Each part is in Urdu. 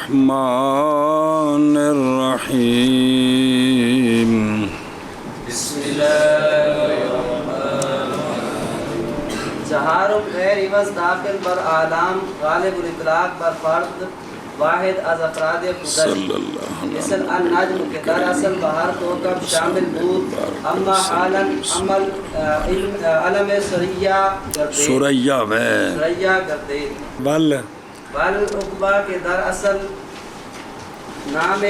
الرحمن الرحیم بسم اللہ چہارم غیر عوض داخل بر عالم غالب الاطلاق بر فرد واحد از افراد خودش مثل النجم کے در اصل بہر کوکب شامل بود اما حالا عمل علم سریہ گردید بل عقبہ کے در اصل نام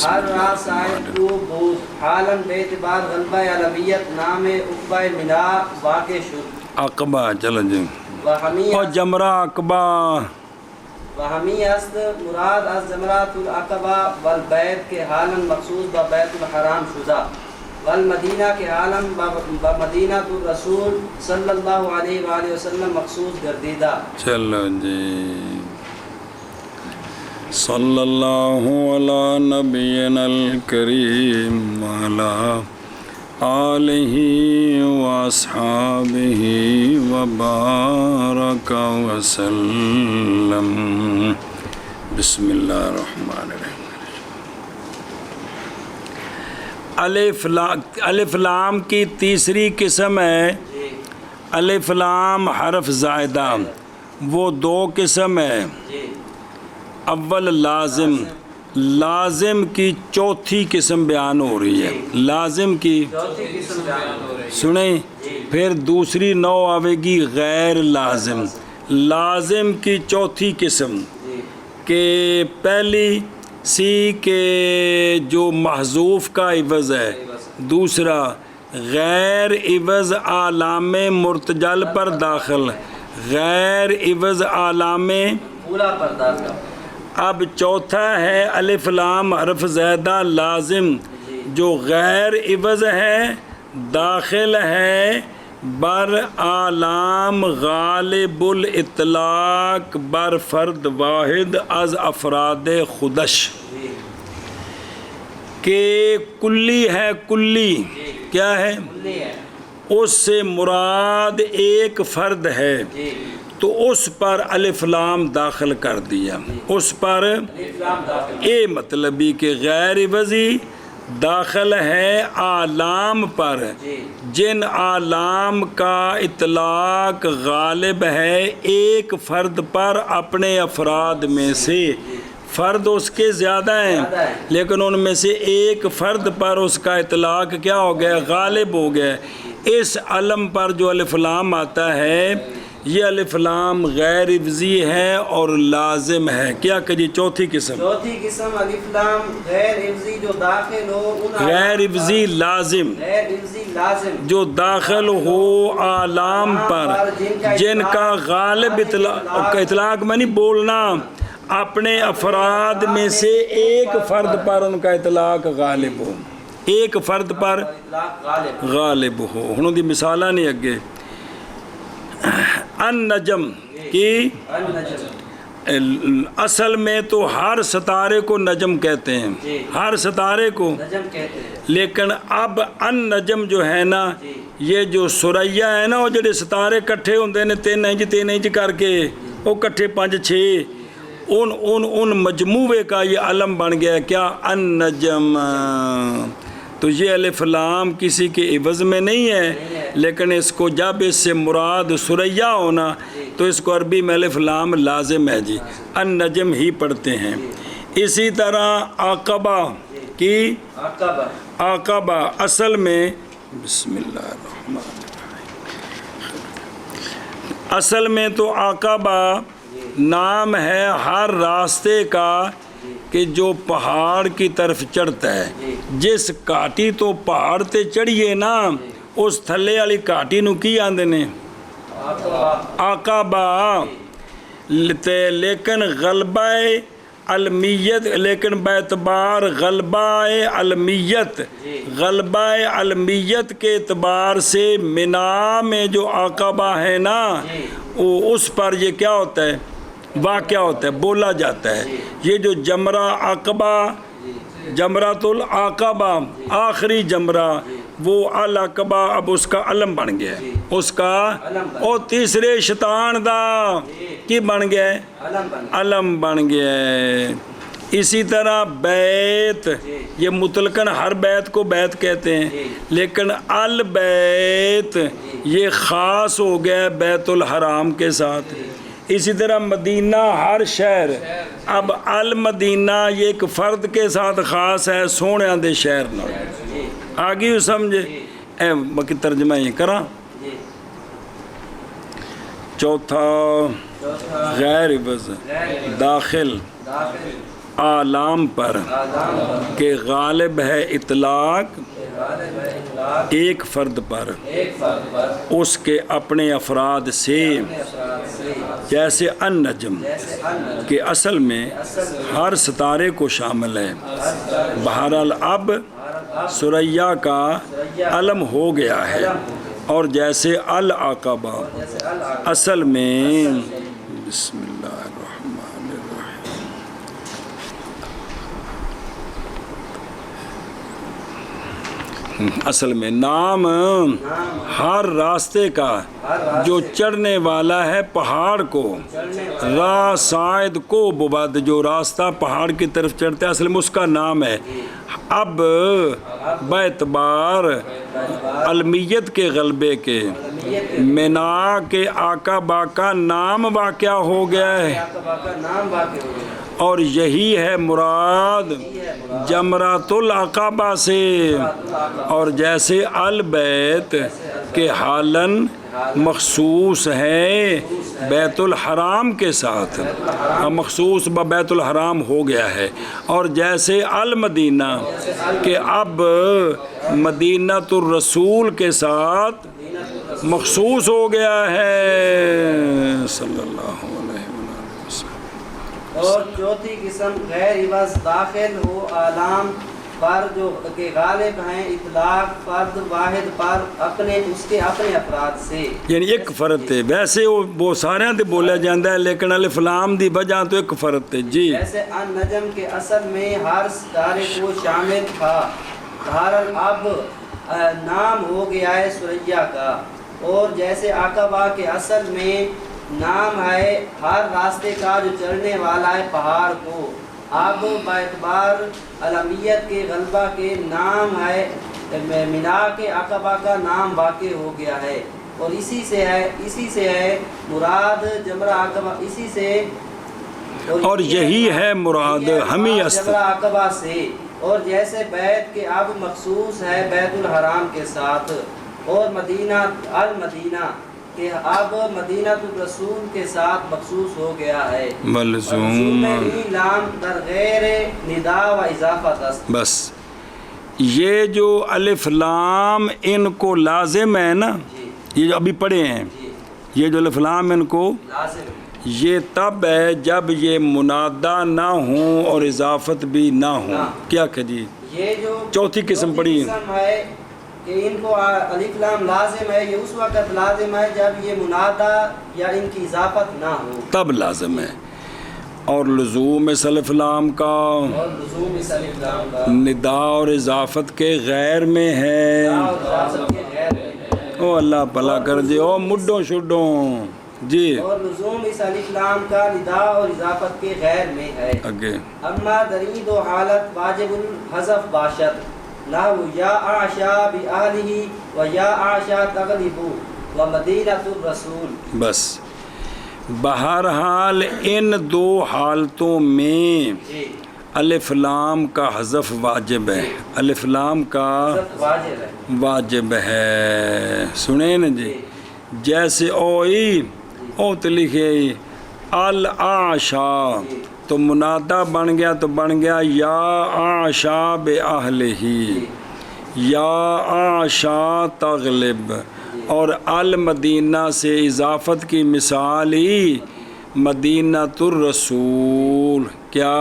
ہر راہ صاحب کو بود حالا بے اعتبار غلبہ علمیت نام عقبہ ملا واقع شد عقبہ چلو جی اور جمرہ عقبہ وہمی است مراد از جمرات العقبہ والبیت کے حالاً مخصوص با بیت الحرام شدہ والمدینہ کے حالاً با مدینہ الرسول صلی اللہ علیہ وآلہ وسلم مخصوص گردیدہ چلو جی صلی اللہ علی نبینا الکریم وعلی آلہ واصحابہ وبارک وسلم بسم اللہ الرحمن الرحیم الف لام کی تیسری قسم ہے الف لام حرف زائدہ وہ دو قسم ہے اول لازم کی چوتھی قسم بیان ہو رہی ہے لازم کی سنیں پھر دوسری نو آئے گی غیر لازم کی چوتھی قسم کہ پہلی سی کے جو محذوف کا عوض ہے دوسرا غیر عوض علام مرتجل پر داخل غیر عوض علام پر داخل اب چوتھا ہے الف لام حرف زائدہ لازم جو غیر عوض ہے داخل ہے بر علام غالب الاطلاق بر فرد واحد از افراد خودش کہ کلی ہے کلی کیا ہے اس سے مراد ایک فرد ہے تو اس پر الف لام داخل کر دیا اس پر اے مطلبی کہ غیر عوضی داخل ہے آلام پر جن آلام کا اطلاق غالب ہے ایک فرد پر اپنے افراد میں سے فرد اس کے زیادہ ہیں لیکن ان میں سے ایک فرد پر اس کا اطلاق کیا ہو گیا غالب ہو گیا اس علم پر جو الف لام آتا ہے یہ الف لام غیر عوضی ہے اور لازم ہے کیا کہیے چوتھی قسم الف لام غیر عوضی جو داخل ہو غیر عوضی لازم جو داخل ہو آلام پر جن کا غالب اطلاق میں نہیں بولنا اپنے افراد میں سے ایک فرد پر ان کا اطلاق غالب ہو ایک فرد پر غالب ہو ہنوں دی مثالہ نہیں اگے النجم کی اصل میں تو ہر ستارے کو نجم کہتے ہیں ہر ستارے کو لیکن اب النجم جو ہے نا یہ جو سریا ہے نا وہ جڑے ستارے کٹھے ہوندے نے 3 انچ کر کے وہ کٹھے 5-6 ان مجموعے کا یہ علم بن گیا کیا النجم تو یہ الف لام کسی کے عوض میں نہیں ہے لیکن اس کو جب اس سے مراد سریا ہونا تو اس کو عربی میں الف لام لازم ہے جی النجم ہی پڑھتے ہیں اسی طرح عقبہ کی عقبہ اصل میں بسم اللہ الرحمن الرحیم اصل میں تو عقبہ نام ہے ہر راستے کا کہ جو پہاڑ کی طرف چڑھتا ہے جس کاٹی تو پہاڑ تے چڑھیے نا اس تھلے والی کاٹی نو کی آندے نے عقبہ لیکن غلبہ علمیت لیکن بیعتبار غلبہ علمیت کے اعتبار سے منا میں جو عقبہ ہے نا اس پر یہ کیا ہوتا ہے واقعہ ہوتا ہے بولا جاتا ہے یہ جو جمرہ عقبہ جمرۃ العقبہ آخری جمرہ وہ العقبہ اب اس کا علم بن گیا ہے اس کا اور تیسرے شیطان دا کی بن گیا ہے علم بن گیا ہے اسی طرح بیت، یہ مطلقاً ہر بیت کو بیت کہتے ہیں، لیکن البیت یہ خاص ہو گیا بیت الحرام کے ساتھ۔ اسی طرح مدینہ ہر شہر، اب المدینہ یہ ایک فرد کے ساتھ خاص ہے، سونے دے شہر نہ آگے سمجھے۔ اے باقی ترجمہ یہ کراں۔ چوتھا غیر عوض داخل عالم پر کہ غالب ہے اطلاق ایک فرد پر اس کے اپنے افراد سے، جیسے النجم کہ اصل میں ہر ستارے کو شامل ہے۔ بہرحال اب ثریا کا علم ہو گیا ہے، اور جیسے العقبہ اصل میں بسم اللہ الرحمن الرحیم اصل میں نام ہر راستے کا جو چڑھنے والا ہے پہاڑ کو، راہ صاعد کو بود جو راستہ پہاڑ کی طرف چڑھتا ہے، اصل میں اس کا نام ہے۔ اب باعتبار علمیت کے غلبے کے مینا کے عقبہ کا نام واقع ہو گیا ہے، اور یہی ہے مراد جمرۃ العقبہ سے، اور جیسے البیت کے حالن مخصوص ہے بیت الحرام کے ساتھ، مخصوص بیت الحرام ہو گیا ہے، اور جیسے المدینہ کہ اب مدینۃ الرسول کے ساتھ مخصوص ہو گیا ہے صلی اللہ علیہ وسلم۔ اور چوتھی قسم غیر عوض داخل ہو عالم پر جو کہ غالب ہیں اطلاق فرد واحد پر اپنے اس کے اپنے افراد سے، یعنی ایک فرد تھے، ویسے وہ سارے تے بولا جاندہ ہے لیکن الف لام دی وجہ تو ایک فرد تھے۔ جی جیسے النجم کے اصل میں ہر ستارے کو شامل تھا، بہرحال اب نام ہو گیا ہے ثریا کا، اور جیسے عقبہ کے اصل میں نام ہے ہر راستے کا جو چڑھنے والا ہے پہاڑ کو، اب باعتبار علمیت کے غلبہ کے نام ہے مینا کے عقبہ کا نام واقع ہو گیا ہے، اور اسی سے ہے مراد جمرہ عقبہ، اسی سے اور یہی ہے مراد ہمیں جمرہ عقبہ سے، اور جیسے بیت کے اب مخصوص ہے بیت الحرام کے ساتھ، اور مدینہ المدینہ کہ اب مدینہ الرسول کے ساتھ مخصوص ہو گیا ہے، ملزوم لام در غیر ندا و اضافت است۔ بس یہ جو الف لام ان کو لازم ہے نا، یہ جو ابھی پڑھے ہیں، یہ جو الف لام ان کو لازم، یہ تب ہے جب یہ منادہ نہ ہوں اور اضافت بھی نہ ہوں۔ کیا کہ جی یہ جو چوتھی قسم پڑھی ہے کہ ان کو الف لام لازم ہے، یہ اس وقت لازم ہے جب یہ منادہ یا ان کی اضافت نہ ہو، تب لازم ہے۔ اور لزوم اس الف لام کا اور لزوم اس الف لام کا ندا اور اضافت کے غیر میں ہے۔ او اللہ بھلا کر دے، او مڈوں شڈوں جی، اور لزوم اس الف لام کا ندا اور اضافت کے غیر میں ہے۔ اگے اما درید و حالت واجب الحذف باشد نحو یا عاشا بأہلہ و یا عاشا تغلب و مدینۃ الرسول۔ بس بہرحال ان دو حالتوں میں الف لام کا حذف واجب ہے، الف لام کا واجب ہے، سنیں نا جی۔ جیسے اوئی او تو لکھے العاشا تو منادہ بن گیا تو بن گیا یا عاشا بأہلہ، یا عاشا تغلب، اور المدینہ سے اضافت کی مثال ہی مدینۃ الرسول، کیا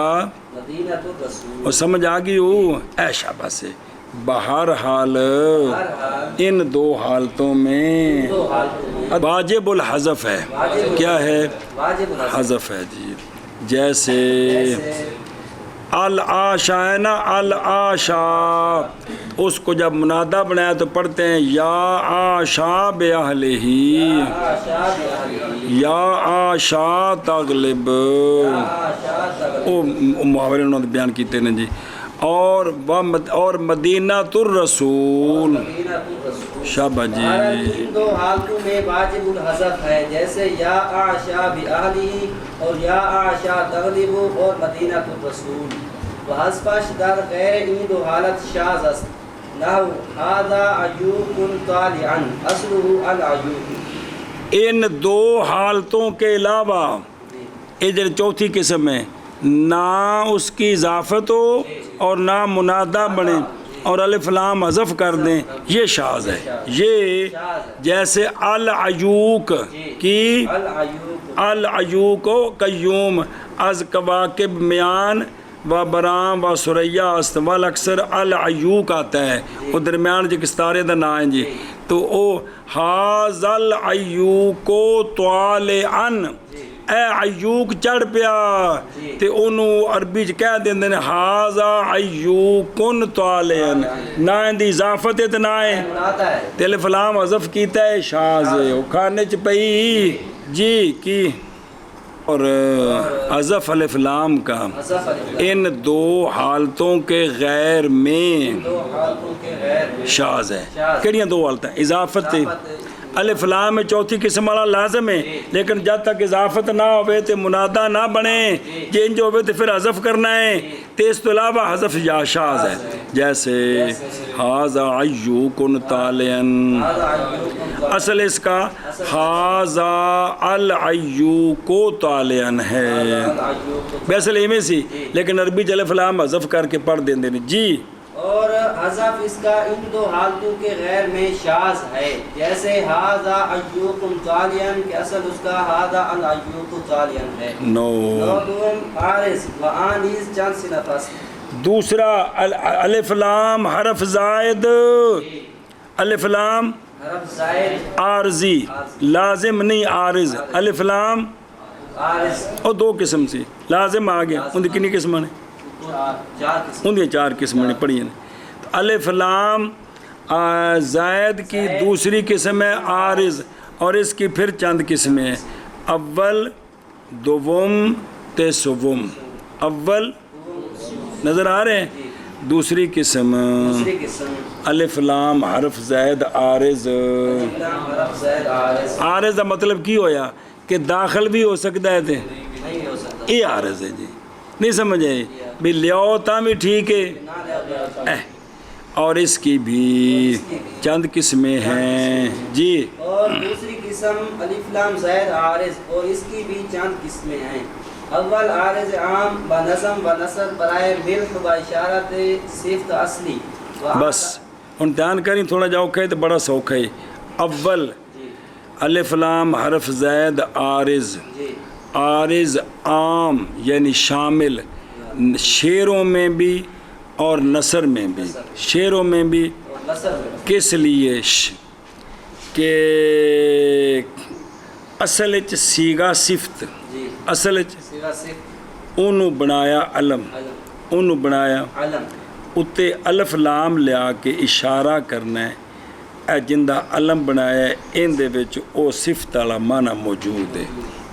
مدینۃ الرسول، اور سمجھ آگئی ہو اے شابہ سے۔ بہرحال ان دو حالتوں میں واجب الحذف ہے، کیا ہے حذف ہے جی۔ جیسے العاشا ہے نا، العاشا اس کو جب منادہ بنایا تو پڑھتے ہیں یا عاشا بأہلہ، یا عاشا تغلب، محاورے انہوں نے بیان کیتے ہیں جی. اور مدینہ الرسول مدینہ الرسول. شابہ جی. ان دو حالتوں میں واجب الحذف ہے، جیسے یا عاشا بأہلہ اور یا عاشا تغلب اور مدینہ الرسول. وحذفش در غیر این دو حالت شاذ است. نحو هذا عیوب طالعا اصلہ العیوب. ان دو حالتوں کے علاوہ یہ جو چوتھی قسم ہے، نہ اس کی اضافت ہو اور نہ منادہ بنے اور الف لام حذف کر دیں، یہ شاذ ہے. یہ جیسے العیوق کی العیوق و قیوم از کواکب میان و برام و سریا استوال اکثر العیوق آتا ہے، وہ درمیان جو کستارے دا نا ہے جی. تو او حاضل عیوق طالعن، اے عیوق چڑھ پیا، تے انہوں عربی چ کہہ دیندے نے حاضا عیوقن طالعن، نہ اندی اضافت ہے تے نہ ہے تے الف لام حذف کیتا ہے، شاذ ہے. وہ کھانے چ پئی جی کی. اور حذف الف لام کا ان دو حالتوں کے غیر میں شاذ ہے. کہڑیاں دو حالتیں؟ اضافت الف لام میں چوتھی قسم والا لازم ہے، لیکن جب تک اضافت نہ ہوئے تو منادہ نہ بنے، یہ انج ہوئے تو پھر حذف کرنا ہے. تو اس تو علاوہ حذف یا شاذ ہے، جیسے ھذا عیوق طالعن، اصل اس کا ھذا العیوق طالعن ہے، ویسے لیے میں سی، لیکن عربی چ الف لام حذف کر کے پڑھ دیں دیں جی. اور حذف اس کا ان دو حالتوں کے غیر میں شاذ ہے، جیسے ھذا عیوق طالعا کہ اصل اس کا ھذا العیوق طالعا ہے. دوم عارض و آنیز چند صنف است. دوسرا الف لام حرف زائد، الف لام حرف زائد عارضی، لازم نہیں عارض. الف لام عارض اور دو قسم سی لازم آ گیا، ان کی کنی قسم نے؟ ان کی 4 قسم نے پڑھی ہیں. الف لام زائد کی دوسری قسم ہے عارض، اور اس کی پھر چند قسمیں ہیں، اول دوم تیسوم. اول نظر آ رہے ہیں؟ دوسری قسم الف لام حرف زائد عارض. عارض کا مطلب کی ہویا کہ داخل بھی ہو سکتا ہے، یہ عارض ہے جی. نہیں سمجھ آئی بھی لیاؤ تا بھی ٹھیک ہے. اور اس کی بھی چند قسمیں ہیں جی. اور دوسری قسم الف لام زائد عارض، اور اس کی بھی چند قسمیں ہیں. اول عارض عام و نظم و نصر برائے ملح و اشارت صفت اصلی. بس ان دھیان کریں، تھوڑا جا اوکھا ہے تو بڑا سوکھا ہے. اول الف لام حرف زائد عارض، عارض عام یعنی شامل، شعروں میں بھی اور نثر میں بھی. شعروں میں بھی کس لیے کہ اصل چ سیگا صفت، اصل انہوں بنایا علم، انہوں بنایا اتے الف لام لیا کے اشارہ کرنا ہے. اے جندہ علم بنایا ہے ان دے وچ او صفت والا معنی موجود ہے.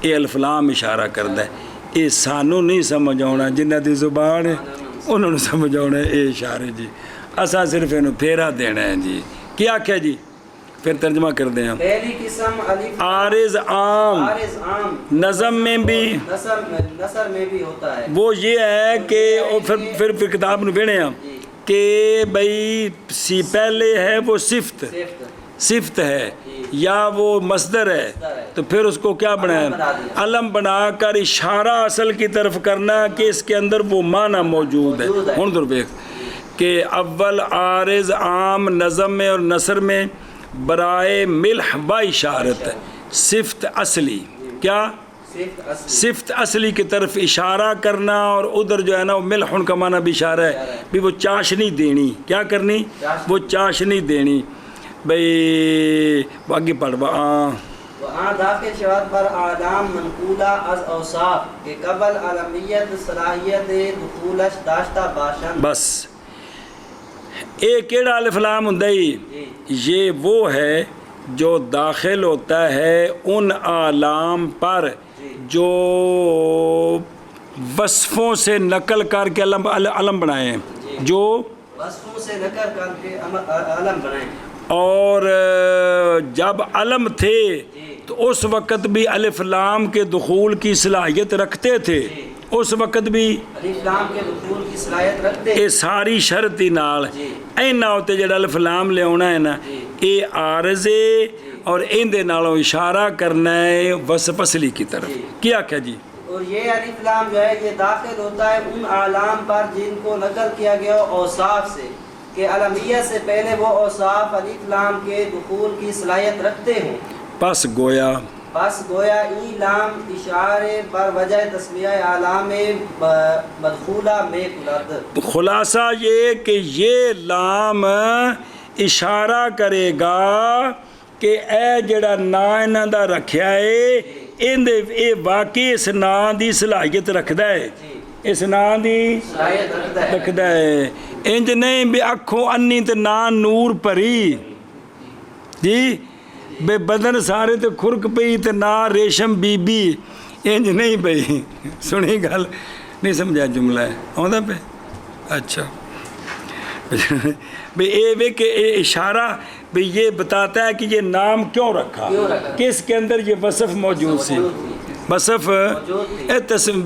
یہ الف لام اشارہ کرتا ہے. یہ سانوں نہیں سمجھ آنا، جنہ دی زبان ہے انہوں نے سمجھ آنا ہے یہ اشارے جی. اساں صرف انہوں پھیرا دینا ہے جی. کیا کیا جی؟ پھر ترجمہ کر دیں ہم. پہلی قسم عارض عام، نظم میں بھی نثر میں بھی ہوتا ہے. وہ یہ ہے کہ پھر کتاب میں پڑھیں ہم کہ بھئی سی پہلے ہے وہ صفت ہے یا وہ مصدر ہے، تو پھر اس کو کیا بنایا؟ علم بنا کر اشارہ اصل کی طرف کرنا کہ اس کے اندر وہ معنی موجود ہے. ہن در دیکھ کہ اول عارض عام نظم میں اور نثر میں برائے ملح و اشارت صفت اصلی، کیا صفت اصلی کی طرف اشارہ کرنا، اور ادھر جو ہے نا وہ ملح کا معنی بھی اشارہ ہے بھی وہ چاشنی دینی. کیا کرنی؟ وہ چاشنی دینی. بھئی باقی پڑھ وہاں داخل شواد پر آدام منقولہ از اوصاف کہ قبل عالمیت صلاحیت دخولش داشتہ باشند. بس ایک کیڑا الف لام ہندائی، یہ وہ ہے جو داخل ہوتا ہے ان اعلام پر جو وصفوں سے نقل کر کے علم بنائے جو وصفوں سے نقل کر کے علم بنائے، اور جب علم تھے تو اس وقت بھی الف لام کے دخول کی صلاحیت رکھتے تھے، اس وقت بھی الف لام کے دخول کی صلاحیت رکھتے، یہ ساری شرط ہی نال اینا ہوتے جڑا الف لام لے ہونا ہے نا یہ عارضے اور اندے نالوں اشارہ کرنا ہے وصف اصلی کی طرف. کیا کیا جی؟ اور یہ الف لام جو ہے یہ داخل ہوتا ہے ان اعلام پر جن کو نقل کیا گیا اوصاف سے، کہ علمیت سے پہلے وہ اوصاف الف لام کے دخول کی صلاحیت رکھتے ہوں. پس گویا ای لام اشارے بر وجہ تسمیہ اعلام مدخولہ میں کلد. خلاصہ یہ کہ یہ لام اشارہ کرے گا کہ اے جڑا نا انہاں دا رکھیا ہے اے واقعی اس نا دی صلاحیت رکھدا ہے، اس نا دی صلاحیت رکھدا ہے. انج نہیں بھی اکھوں انی تے نا نور پری جی بے بدن سارے تے کھرک پئی تے نا ریشم بی بی، انج نہیں پئی. سنی گل نہیں سمجھا جملہ ہے آندا پہ؟ اچھا بھئی اے وے کہ اے اشارہ بھئی یہ بتاتا ہے کہ یہ نام کیوں رکھا، کس کے اندر یہ وصف موجود سی، وصف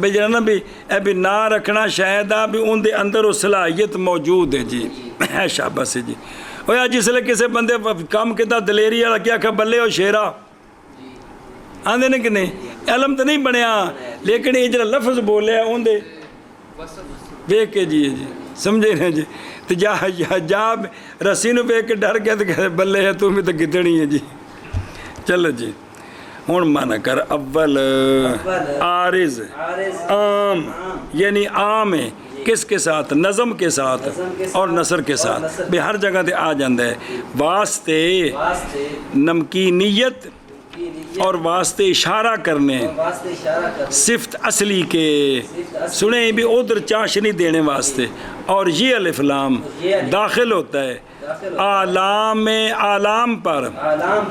بجانا بھی اے بھی نا رکھنا شاید آ بھی ان دے اندر وہ صلاحیت موجود ہے جی. ہے شاباش جی. وہ یا جس لئے کسے بندے کام کتا دلیری والا کیا کہ بلے ہو شیرہ آندے نے کہ نہیں علم تو نہیں بنیا لیکن یہ جڑا لفظ بولے ہیں ان دے بیک کے جی سمجھے نا جی. تو جا رسی نو بیک کے ڈر گیا تو کہتے بلے ہے تو میں تو گدڑی ہے جی. چلو جی ہون مانا کر اول عارض عام یعنی عام ہے کس کے ساتھ؟ نظم کے ساتھ اور نثر کے ساتھ بھی ہر جگہ تے آ جاندہ ہے. واسطے نمکینیت اور واسطے اشارہ کرنے صفت اصلی کے سنیں بھی ادھر چاشنی دینے واسطے. اور یہ الف لام داخل ہوتا ہے اعلام پر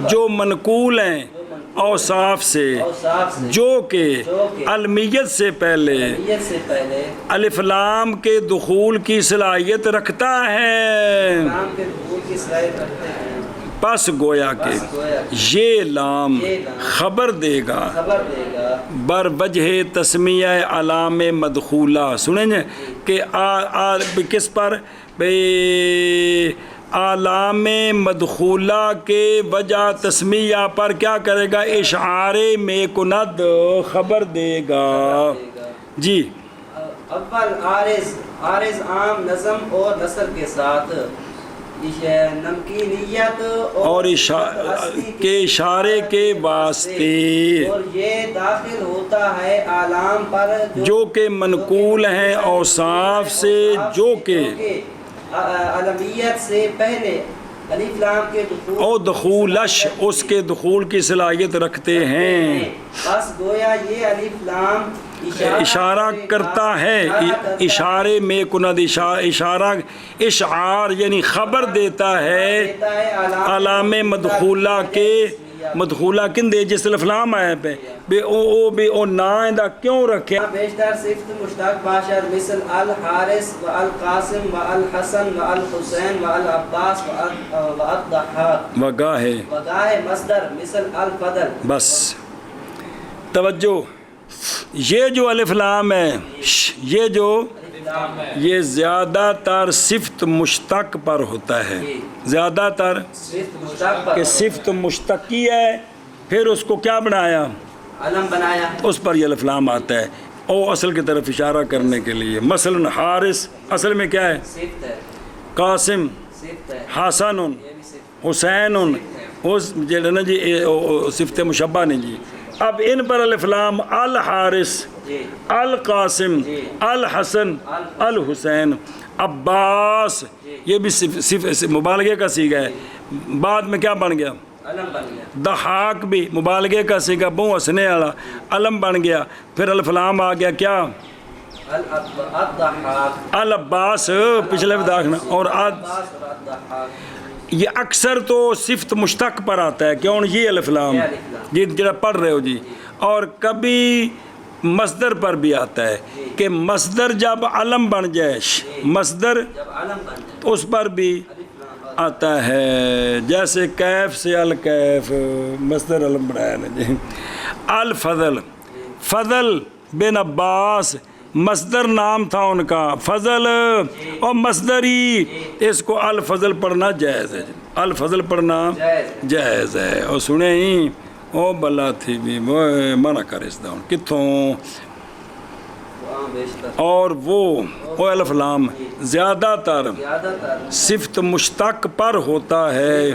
جو منقول ہیں اوصاف سے جو کہ علمیت سے پہلے الف لام کے دخول کی صلاحیت رکھتا ہے. پس گویا کہ یہ لام خبر دے گا بر وجہ تسمیہ علام مدخولہ. سنیں گے کہ کس پر علام مدخولہ کے وجہ تسمیہ پر کیا کرے گا؟ اشعارے میں کند خبر دے گا جی. اول عارض عام نظم اور نثر کے ساتھ نمکینیت اور کے اشارے کے واسطے اور یہ داخل ہوتا ہے اعلام پر جو کہ منقول ہیں اوصاف سے جو کہ علمیت سے پہلے الف لام کے دخول اور دخولش اس کے دخول کی صلاحیت رکھتے ہیں. بس گویا یہ الف لام اشارہ کرتا ہے اشارے میں کند اشارہ اشعار یعنی خبر دیتا ہے علام مدخولہ کے مدخولہ کن دے جس الفلام آئے پہ بے او نائن دا کیوں رکھے بیشتر صفت مشتق باشد مثل الحارث و القاسم و الحسن و الحسین و العباس و الضحاک وگاہ مصدر مثل الفضل. بس توجہ یہ جو الف لام ہے یہ جو یہ زیادہ تر صفت مشتق پر ہوتا ہے زیادہ تر کہ صفت مشتقی ہے پھر اس کو کیا بنایا علم بنایا اس پر یہ الف لام آتا ہے او اصل کی طرف اشارہ کرنے کے لیے. مثلا حارث اصل میں کیا ہے صفت ہے قاسم حسن حسین اس نا جی صفت مشبہ نہیں جی. اب ان پر الف لام الحارث القاسم الحسن الحسین عباس یہ بھی مبالغے کا صیغہ ہے. بعد میں کیا بن گیا ضحاک بھی مبالغے کا صیغہ بہو ہنسنے والا علم بن گیا. پھر الف لام آ گیا کیا العباس پچھلے بھی داخلہ اور یہ اکثر تو صفت مشتق پر آتا ہے کیوں یہ الف لام جی جڑا پڑھ رہے ہو جی. اور کبھی مصدر پر بھی آتا ہے کہ مصدر جب علم بن جائے مصدر جب علم بن جائے تو اس پر بھی آتا ہے، جیسے کیف سے الکیف مصدر علم بنایا نا جی۔ الفضل، فضل بن عباس مصدر نام تھا ان کا، فضل اور مصدری، اس کو الفضل پڑھنا جائز ہے، الفضل پڑھنا جائز ہے۔ اور سنیں ہی او بلا تھی بھی وہ منع کر اس داؤن کتوں، اور وہ الف لام زیادہ تر صفت مشتق پر ہوتا ہے،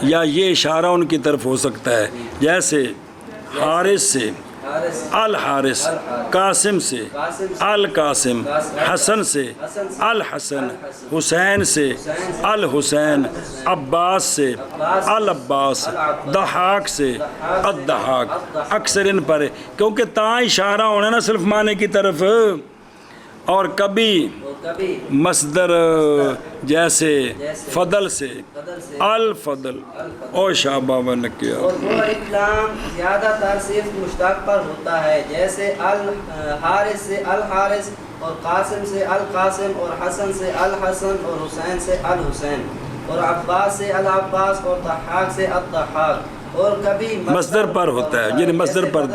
یا یہ اشارہ ان کی طرف ہو سکتا ہے، جیسے حارث سے الحارث، قاسم سے القاسم، حسن سے الحسن، حسین سے الحسین، عباس سے العباس، ضحاک سے الضحاک، اکثر ان پر ہے کیونکہ تا اشارہ ہونا نا صرف معنی کی طرف۔ اور کبھی مصدر جیسے فضل سے الفضل اور شابہ ونکیا، اور وہ الفلام زیادہ تر صرف مشتق پر ہوتا ہے، جیسے الحارث سے الحارث، اور قاسم سے القاسم، اور حسن سے الحسن، اور حسین سے الحسین، اور عباس سے العباس، اور ضحاک سے الضحاک۔ اور کبھی مصدر پر ہوتا ہے، یعنی مصدر پر،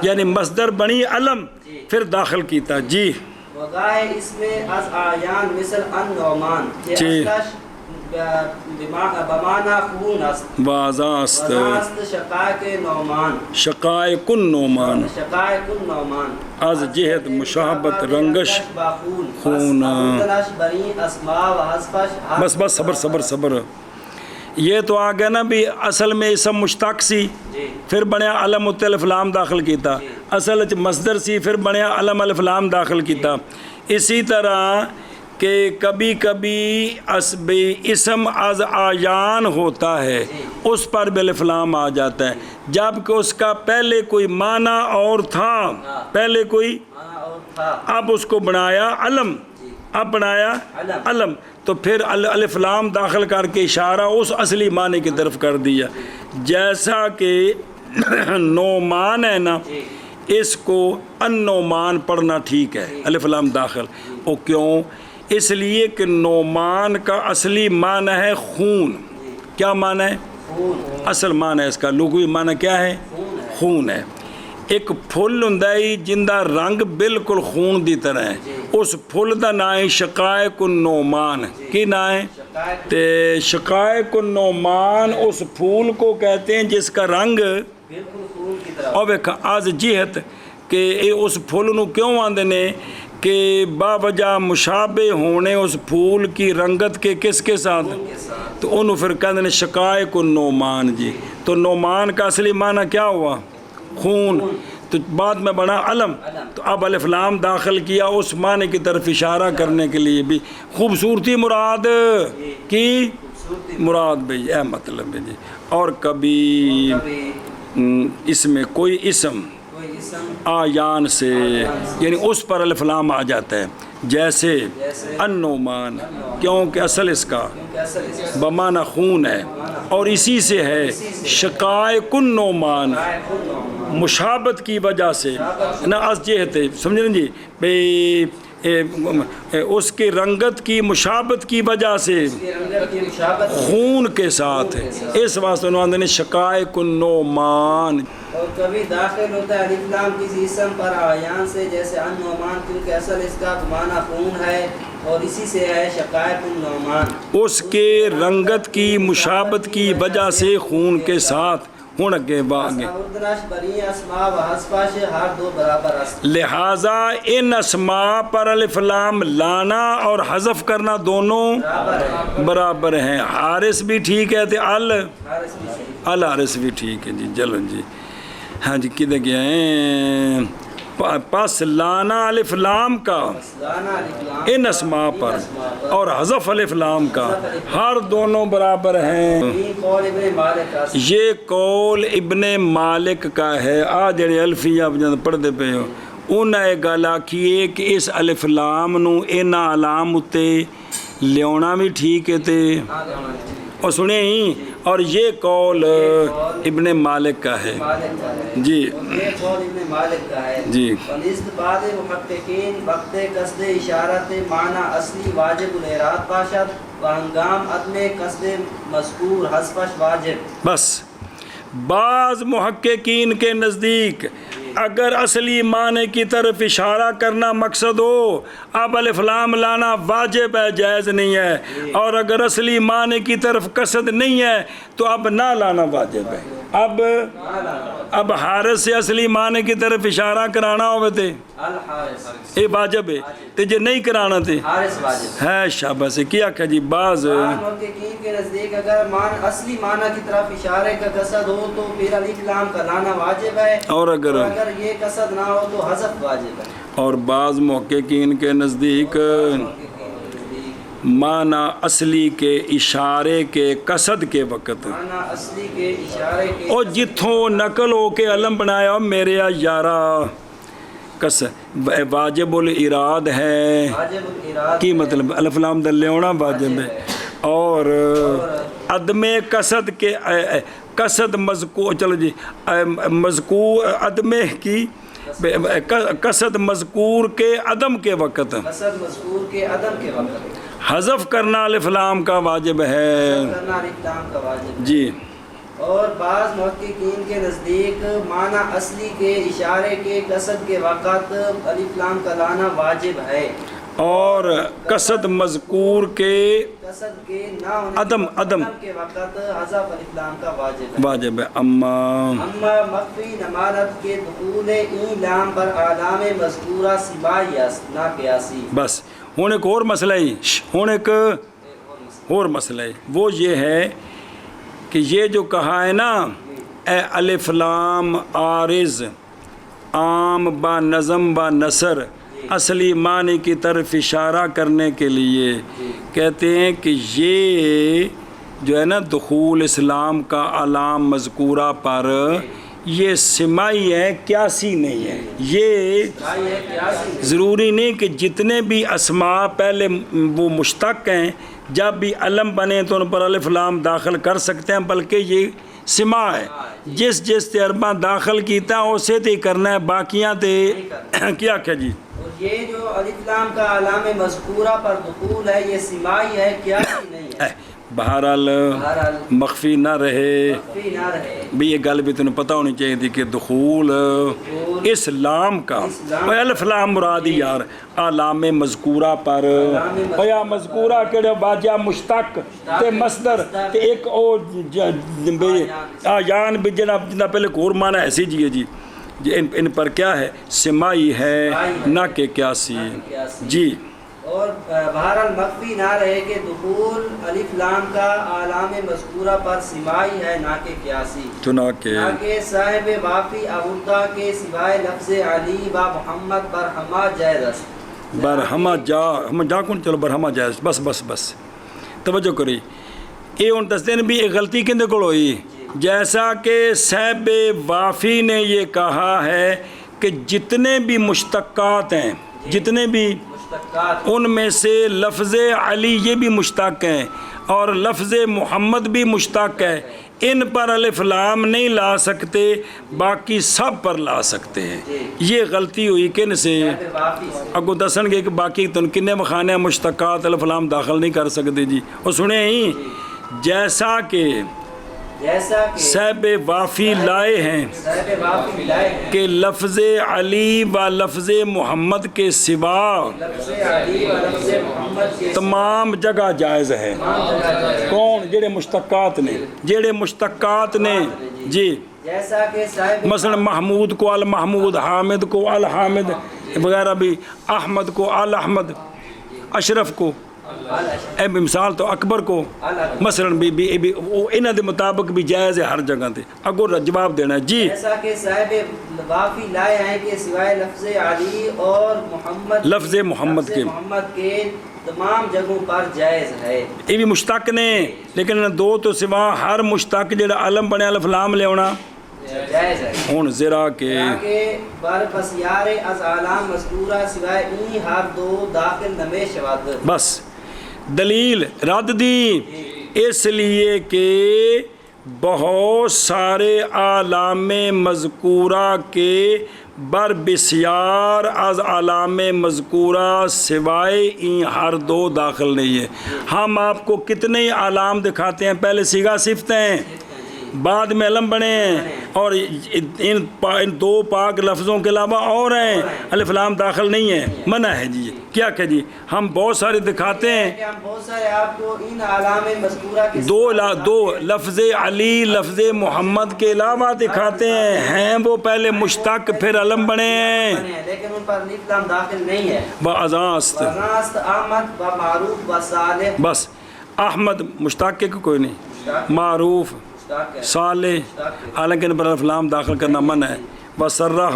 یعنی مصدر بنی علم پھر داخل کیتا جی۔ وغائے اس میں از آیان مثل النعمان کہ اصلش بمانا خون است، وازاست وزاست شقائق نعمان، شقائق النعمان، شقائق النعمان از جہت مشابت رنگش باخون، خون۔ بنی اسماء و حذفش، بس بس صبر صبر صبر، یہ تو آ گیا نا بھی اصل میں اسم مشتق سی پھر بنیا علم الف لام داخل کیتا، اصل مصدر سی پھر بنیا علم الف لام داخل کیتا۔ اسی طرح کہ کبھی کبھی اسم از آیان ہوتا ہے، اس پر بھی الف لام آ جاتا ہے، جبکہ اس کا پہلے کوئی معنی اور تھا، پہلے کوئی، اب اس کو بنایا علم، اب بنایا علم، تو پھر الف لام داخل کر کے اشارہ اس اصلی معنی کی طرف کر دیا۔ جیسا کہ نعمان ہے نا، اس کو النعمان پڑھنا ٹھیک ہے، الف لام داخل، وہ کیوں؟ اس لیے کہ نعمان کا اصلی معنی ہے خون۔ کیا معنی ہے؟ اصل معنی ہے اس کا لغوی معنی کیا ہے؟ خون ہے۔ ایک پھل ہندائی جن دا رنگ بالکل خون دی طرح ہے، اس پھل دا نام ہے شقائق النعمان۔ کی نام ہے؟ تے شقائق النعمان اس پھول کو کہتے ہیں جس کا رنگ اور ویکھا از جہت کہ اس پھول نو کیوں آندے نے کہ باوجہ مشابہ ہونے اس پھول کی رنگت کے کس کے ساتھ، تو انہوں پھر کہتے ہیں شقائق النعمان جی۔ تو نعمان کا اصلی معنی کیا ہوا؟ خون، تو بعد میں بنا علم، تو اب الف لام داخل کیا اس معنی کی طرف اشارہ کرنے کے لیے بھی خوبصورتی مراد کی مراد بھی اے مطلب ہے جی۔ اور کبھی اس میں کوئی اسم آیان سے یعنی اس پر الف لام آ جاتا ہے، جیسے النعمان، کیونکہ اصل اس کا بمعنی خون ہے، اور اسی سے ہے شقائق النعمان، مشابت کی وجہ سے نہ از جہت، سمجھیں جی بھئی اس کی رنگت کی مشابت کی وجہ سے خون کے ساتھ، اس واسطے انہوں نے شقائق النعمان۔ اور کبھی داخل ہوتا ہے الف لام کسی اسم پر آیان سے، جیسے النعمان، کیونکہ اصل اس کا معنی خون ہے، اور اسی سے ہے شقائق النعمان، اس کے رنگت کی مشابت کی وجہ سے خون کے ساتھ۔ ہوں اگے باغ لہٰذا ان اسماء پر الف لام لانا اور حذف کرنا دونوں برابر ہیں۔ حارث بھی ٹھیک ہے، الحارث بھی ٹھیک ہے جی۔ چلو جی، ہاں جی کدھر گیا ہیں؟ پس لانا الف لام کا ان اسماء پر اور حذف الف لام کا ہر دونوں برابر ہیں۔ یہ قول ابن مالک کا ہے۔ آج جڑے الفیہ پڑھتے پہ ہو انہیں گل آکھیے کہ اس الف لام نو علام اتے لیاؤنا بھی ٹھیک ہے تے، اور سنے ہی اور یہ قول ابن مالک کا ہے مالک کا ہے جی اور یہ قول ابن مالک کا ہے جی ونزد بعد محققین وقت قصد اشارت معنی اصلی واجب الاعراب باشد و ہنگام عدم قصد مذکور حذفش واجب بس بعض محققین کے نزدیک اگر اصلی معنی کی طرف اشارہ کرنا مقصد ہو اب الف لام لانا واجب ہے جائز نہیں ہے اور اگر اصلی معنی کی طرف قصد نہیں ہے تو اب نہ لانا واجب ہے اب حارث سے اصلی معنی کی طرف اشارہ کرانا ہوئے تھے الحارث یہ واجب ہے تو جو نہیں کرانا تھے حارث واجب ہے شاباش سے کیا کہ جی بعض محققین کے نزدیک اگر اصلی معنی کی طرف اشارے کا قصد ہو تو پھر الف لام کا لانا واجب ہے اور اگر یہ قصد نہ ہو تو حذف واجب ہے اور بعض محققین کے نزدیک معنی اصلی کے اشارے کے قصد کے وقت معنی اصلی کے اشارے کے اور جتھوں نقل ہو کے علم بنایا میرے یارا واجب الاراد ہے واجب الاراد کی مطلب الف لام دل ہونا واجب ہے اور عدم قصد کے قصد مذکور چلو جی مذکور عدم کی قصد مذکور کے عدم کے وقت قصد مذکور کے عدم کے وقت حذف کرنا الف لام کا واجب ہے کرنا الف لام کا واجب جی اور بعض محققین کے نزدیک معنی اصلی کے اشارے کے قصد کے وقت الف لام کا لانا واجب ہے اور قصد مذکور کے قصد کے نہ ہونے عدم کے وقت حذف الف لام کا واجب ہے واجب ہے اما مخفی نمارت کے دخول این لام پر علام مذکورہ سوائے نہ قیاسی بس ہوں ایک اور مسئلہ ہی ہوں ایک اور مسئلہ ہے وہ یہ ہے کہ یہ جو کہا ہے نا اے الف لام عارض عام با نظم با نثر اصلی معنی کی طرف اشارہ کرنے کے لیے کہتے ہیں کہ یہ جو ہے نا دخول اسلام کا علام مذکورہ پر یہ سمائی ہے قیاسی نہیں ہے یہ ضروری نہیں کہ جتنے بھی اسماء پہلے وہ مشتق ہیں جب بھی علم بنے تو ان پر الف لام داخل کر سکتے ہیں بلکہ یہ سما ہے جس تجربہ داخل کیتا اسے تے کرنا ہے باقیاں تے کیا کیا جی اور یہ جو الف لام کا علام مذکورہ پر دخول ہے یہ سمائی ہے قیاسی نہیں ہے بہرحال مخفی نہ رہے بھی یہ گل بھی تمہیں پتہ ہونی چاہیے تھی کہ دخول اسلام کا الف لام مرادی یار علام مذکورہ پر یا مذکورہ کہڑے باجہ مشتق تے مصدر تے ایک او آیان بھی جنہ پہلے کور مانا ایسی جی ان پر کیا ہے سمائی ہے نہ کہ قیاسی جی اور بہرحال مخفی نہ رہے کہ دخول الف لام کا علام مذکورہ پر سمائی ہے نہ کہ قیاسی چنانکہ صاحب وافی اورتا کے سوائے لفظ علی و محمد برہما جائز است برہما جا کون چلو برہما جائز بس توجہ کری یہ ان دستے بھی ایک غلطی کندے کو ہوئی جیسا کہ صاحب وافی نے یہ کہا ہے کہ جتنے بھی مشتقات ہیں جتنے بھی ان میں سے لفظ علی یہ بھی مشتق ہیں اور لفظ محمد بھی مشتق ہے ان پر الف لام نہیں لا سکتے باقی سب پر لا سکتے ہیں یہ غلطی ہوئی کن سے اگو دسن گے کہ باقی تن کنے مخانے مشتقات الف لام داخل نہیں کر سکتے جی اور سنیں ہی جیسا کہ صاحب وافی لائے ہیں کہ لفظ علی و لفظ محمد کے سوا تمام جگہ جائز ہے کون جڑے مشتقات نے جی مثلا محمود کو المحمود حامد کو الحامد وغیرہ بھی احمد کو الاحمد اشرف کو اے مثال تو اکبر کو مثلا بھی انہاں دے مطابق بھی جائز ہے ہر جگہ تے اگو جواب دینا ہے جی ایسا کہ صاحب وافی لائے ہیں کہ سوائے لفظ علی اور محمد لفظ محمد کے تمام جگہوں پر جائز ہے یہ بھی مشتق نے لیکن دو تو سوا ہر مشتق جڑا علم بنے الف لام لے ہونا جائز ہے ہن ذرا کہ بر پس یار از علام مذکورہ سوائے ای ہر دو داخل نمے شواد بس دلیل رد دی اس لیے کہ بہت سارے عالم مذکورہ کے بر بسیار از عالم مذکورہ سوائے این ہر دو داخل نہیں ہے. ہم آپ کو کتنے عالم دکھاتے ہیں، پہلے صیغہ صفت ہیں، بعد میں علم بنے ہیں، اور ان دو پاک لفظوں کے علاوہ اور ہیں، الف لام داخل نہیں ہے، منع ہے جی. کیا کہ جی ہم بہت سارے دکھاتے ہیں، کہ ہم بہت سارے آپ کو ان علام مذکورہ کے دو لفظ علی لفظ محمد کے علاوہ دکھاتے ہیں وہ پہلے مشتق پھر علم بنے ہیں. لیکن ان پر الف لام داخل نہیں ہے. بازاست وزاست احمد و معروف و صالح، بس احمد مشتق کے کوئی نہیں، معروف صالح حالانکہ ان پر الف لام داخل کرنا منع ہے. وسرہ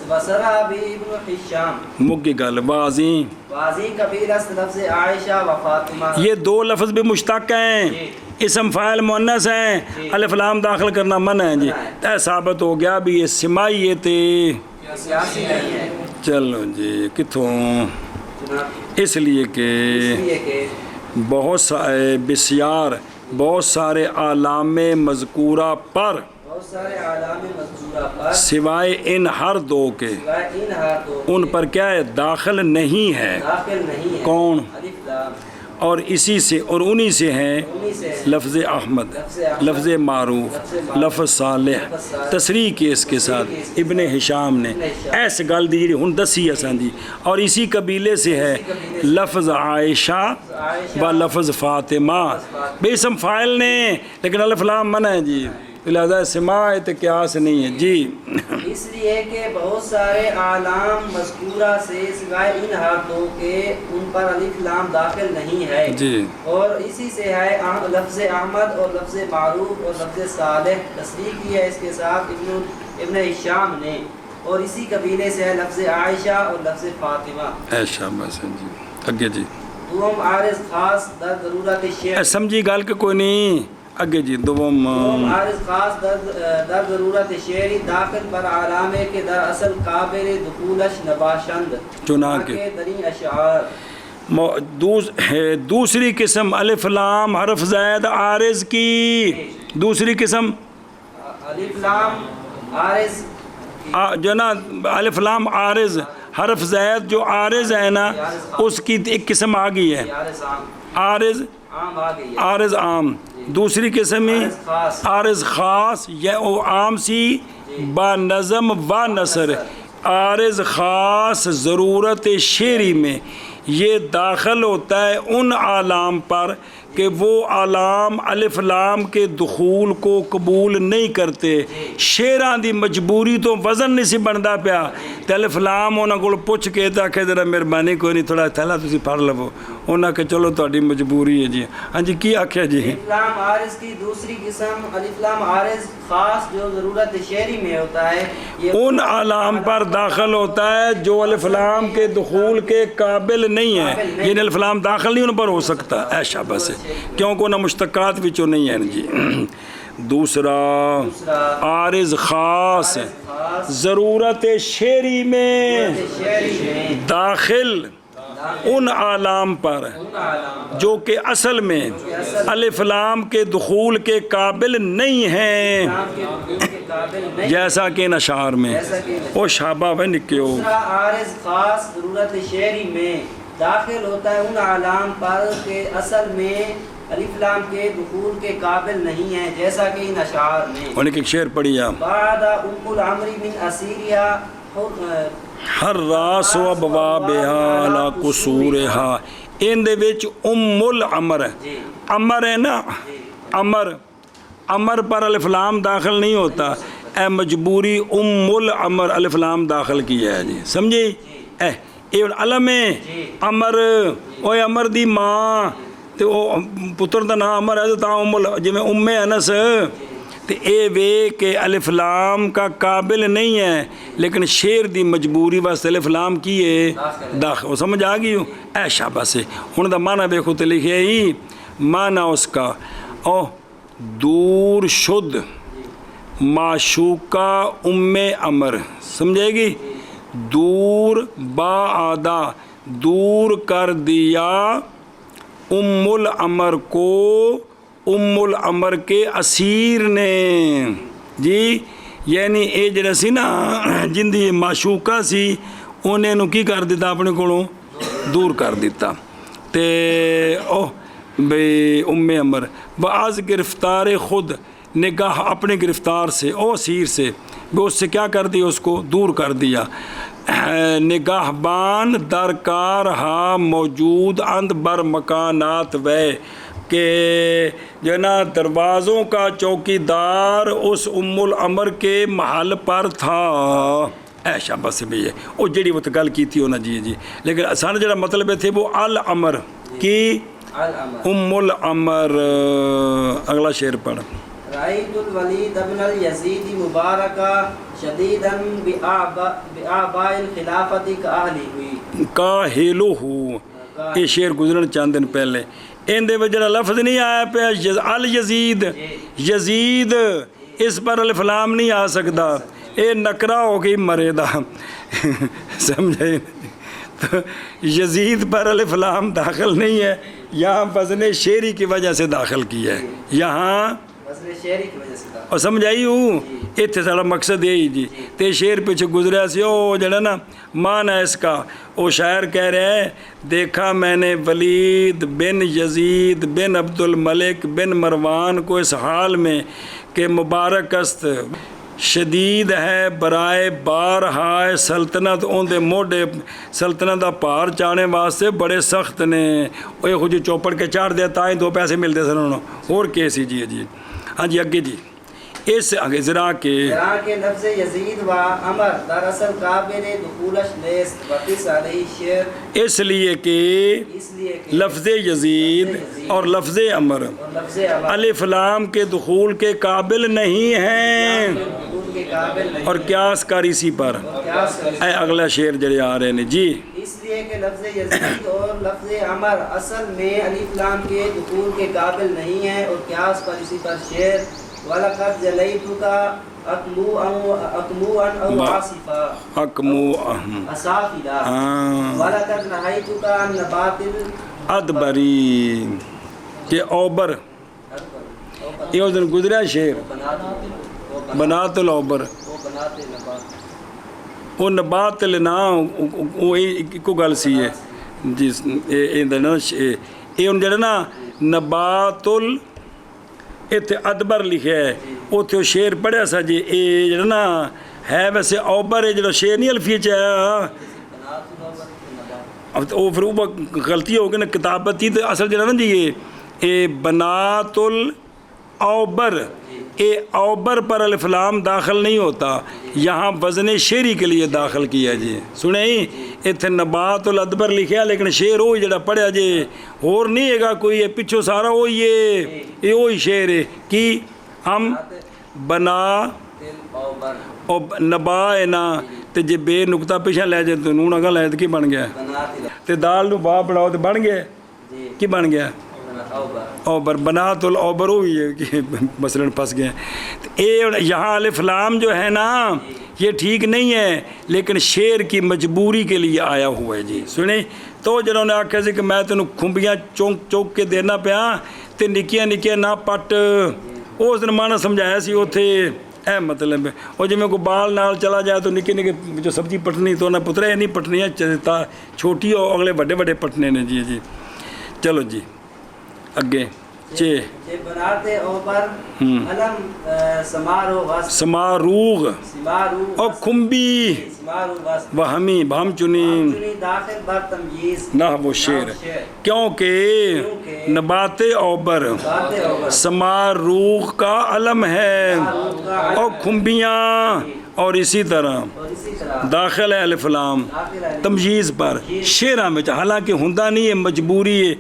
وسرہ بھی ابن حشام مکی گل واضح واضح قبیل است لفظ عائشہ و فاطمہ، یہ دو لفظ بھی مشتق ہیں، اسم فاعل مؤنث ہیں، الف لام داخل کرنا منع ہے جی. اے ثابت ہو گیا بھی یہ سمائی تھے. سیاسی نہیں ہے. چلو جی کتوں اس لیے کہ بہت سارے بسیار بہت سارے عالم مذکورہ پر بہت سارے علام مذکورہ پر سوائے ان ہر دو کے ان ہاتھوں ان پر کیا ہے داخل نہیں ہے. داخل نہیں ہے. کون؟ الف لام. اور اسی سے اور انہی سے ہیں انہی سے لفظ احمد، لفظ معروف، لفظ صالح تصریح کے اس کے ساتھ ابن ہشام نے ایس گل دی ہن دسی اساں دی. اور اسی قبیلے سے ہے لفظ عائشہ و لفظ فاطمہ، بے اسم فاعل نے لیکن الف لام منع ہے جی، لہذا سماع قیاس نہیں ہے جی. اس لیے کہ بہت سارے اعلام مذکورہ سے سوائے ان ہاتھوں کے ان پر الف لام داخل نہیں ہے جی. اور اسی سے ہے لفظ احمد اور لفظ معروف اور لفظ صالح تصریح کی ہے اس کے ساتھ ابن ہشام نے، اور اسی قبیلے سے ہے لفظ عائشہ اور لفظ فاطمہ. ایشا بس جی اگے جی دوم عارض خاص در ضرورت شیخ، سمجھی گل کہ کوئی نہیں اگے جی. دوم عارض خاص در ضرورت شعری داخل بر علامے کے در اصل قابل دخولش نباشند چنانکہ دریں اشعار. دوسری قسم الف لام حرف زائد عارض کی، دوسری قسم الف لام عارض جو نا الف لام عارض حرف زائد جو عارض ہے نا اس کی ایک قسم آ گئی ہے، عارض عام عارض عام آ گئی ہے. عارض عام. دوسری قسم ہے عارض خاص، یہ وہ عام سی با نظم و نثر. عارض خاص ضرورت شعری میں یہ داخل ہوتا ہے ان علام پر کہ وہ علام الف لام کے دخول کو قبول نہیں کرتے. شعراں دی مجبوری تو وزن نہیں سی بنتا پیا تے الف لام انہاں کول پوچھ کے تے آکھے ذرا مہربانی کوئی نہیں تھوڑا تھیلا تسی پڑھ لو، انہاں کہ چلو تہاڈی مجبوری ہے جی. ہاں جی کی آکھیا جی؟ الف لام عارض کی دوسری قسم الف لام عارض خاص جو ضرورت شعری میں ہوتا ہے یہ ان علام پر داخل ہوتا ہے جو الف لام کے دخول کے قابل نہیں ہے، یعنی الف لام داخل نہیں ان پر ہو سکتا. ایشا بس کیونکہ نہ مشتقات وچوں نہیں ہیں جی. دوسرا عارض خاص ضرورت شعری میں داخل ان علام پر جو کہ اصل میں الف لام کے دخول کے قابل نہیں ہیں، جیسا کہ ان اشعار میں او شابہ و نکیو. عارض خاص ضرورت شعری میں داخل ہوتا ہے ان علام پر کہ اصل میں الف لام کے دخول کے قابل نہیں ہیں، جیسا کہ ان اشعار میں. انہیں ایک شعر پڑھی ہے بعد ام العمر من اسیریا ہر راس و بوابہا لا قصورہا. ان دے وچ ام العمر عمر ہے نا، عمر پر الف لام داخل نہیں ہوتا، اے مجبوری ام العمر الف لام داخل کیا ہے جی. سمجھے اے علم ہے عمر، اوے عمر دی ماں تے او پتر دا نام عمر ہے تا ام جویں ام انس تے اے وے کہ الف لام کا قابل نہیں ہے لیکن شعر دی مجبوری واسطے الف لام کی ہے داخل. سمجھ آ گئی ہو؟ اے شاباش. ہن دا معنی دیکھو تے لکھیا ہی معنی اس کا او دور شد معشوقہ ام عمر. سمجھے گی؟ دور با آدھا دور کر دیا ام العمر کو الامر کے اسیر نے جی یعنی یہ جڑا سی نا جن دی معشوقہ سی انہیں نو کی کر دیتا اپنے کولوں دور کر دیتا تے او بے امر بعض گرفتار خود نگاہ اپنے گرفتار سے او اسیر سے وہ اس سے کیا کر دیا اس کو دور کر دیا نگاہ بان درکار ہا موجود اند بر مکانات وے کہ جو نا دروازوں کا چوکی دار اس الامر کے محل پر تھا ایشا بس بھی ہے وہ جڑی وہ گل کی تھی ہونا جی لیکن سارا جڑا مطلب تھے وہ الامر کی الامر اگلا شعر پڑھ رأيت الوليد بن اليزيد مباركا شديدا بآباء الخلافة كأهله کاہلہ یہ شعر گزرن چند دن پہلے ان دے وجہ لفظ نہیں آیا پہ الیزید یزید اس پر الف لام نہیں آ سکتا اے نکرا ہو گئی مرے دا سمجھے تو یزید پر الف لام داخل نہیں ہے یہاں وزن شعری کی وجہ سے داخل کیا ہے یہاں اور سمجھائی ہوں اتنے سارا مقصد یہی جی تے شعر پیچھے گزریا سی او جڑا نا معنی اس کا وہ شاعر کہہ رہے ہیں دیکھا میں نے ولید بن یزید بن عبد الملک بن مروان کو اس حال میں کہ مبارک است شدید ہے برائے بار ہائے سلطنت اون دے موڈے سلطنت دا پار چانے واسطے بڑے سخت نے وہ خود جی چوپڑ کے چاڑ دیا تائیں 2 پیسے ملتے سن انہوں اور کیسی جی ہاں جی اگے جی اس آگے ذرا کے لفظ یزید و عمر دراصل قابل دخولش نیست وقس علیہ شعر اس لیے کہ لفظ یزید اور لفظ عمر الف لام کے دخول کے قابل نہیں ہیں اور قیاس کر اسی پر اے اگلا شعر جڑے آ رہے ہیں جی اس لیے کہ لفظ یزید اور لفظ عمر اصل میں الف لام کے دخول کے قابل نہیں ہیں اور قیاس پر اسی پر شعر وَلَقَدْ جَلَيْتُكَ أَكْمُوًا أَوْ عَاصِفًا أَصَافِلًا وَلَقَدْ نَهَيْتُكَ عَنْ نَبَاتِ الْأَدْبَرِ کہ اوبر یہ اس دن گزرا شعر بنات العبر وہ نبات لنا وہ ایک گل سی ہے جس یہ ان جڑا نا نبات اتنے ادبر لکھا ہے اتنے وہ شعر پڑھیا سا جی یہ جڑا نا ہے ویسے اوبر ہے جڑا شعر نہیں الفیے چ وہ پھر وہ غلطی ہو گئی نا کتابت تھی تو اصل جڑا نا جی یہ بنات الاوبر اے اوبر پر الف لام داخل نہیں ہوتا یہاں وزن شعری کے لیے داخل کیا جی سنیں اتنے نبات الادبر لکھیا لیکن شعر وہی جڑا پڑھیا جی اور نہیں ہے گا کوئی ہے پچھو سارا وہی ہے یہ وہی شعر ہے کہ ہم بنا نبا ہے نا تے جے بے نقطہ پیچھے لے جائے تو نون اگا لے تو کی بن گیا تے دال نو با بڑھاؤ تو بن گیا کی بن گیا اوبر بنات الاوبر ہوئی ہے کہ مثلاً پھنس گئے یہاں الف لام جو ہے نا یہ ٹھیک نہیں ہے لیکن شعر کی مجبوری کے لیے آیا ہوا ہے جی سنیں تو جنہوں نے آکھا سی کہ میں تینوں کھمبیاں چونک چونک کے دینا پیا تے نکیاں نکیاں نہ پٹ اس دن مانا سمجھایا سی اوتھے اے مطلب ہے اور جب میں کو بال نال چلا جائے تو نکے نکے جو سبزی پٹنی تو نہ پترا نہیں پٹنی ہے چھوٹی اور اگلے بڑے بڑے پٹنے نے جی جی چلو جی اگے بنات اوبر علم سماروغ اور کھمبی وہمی بہم چنین نہ وہ شعر کیونکہ نبات اوبر سماروغ کا علم ہے اور کھمبیاں اور اسی طرح داخل ہے الف لام تمجیز پر شعراں میں حالانکہ ہوندا نہیں ہے مجبوری ہے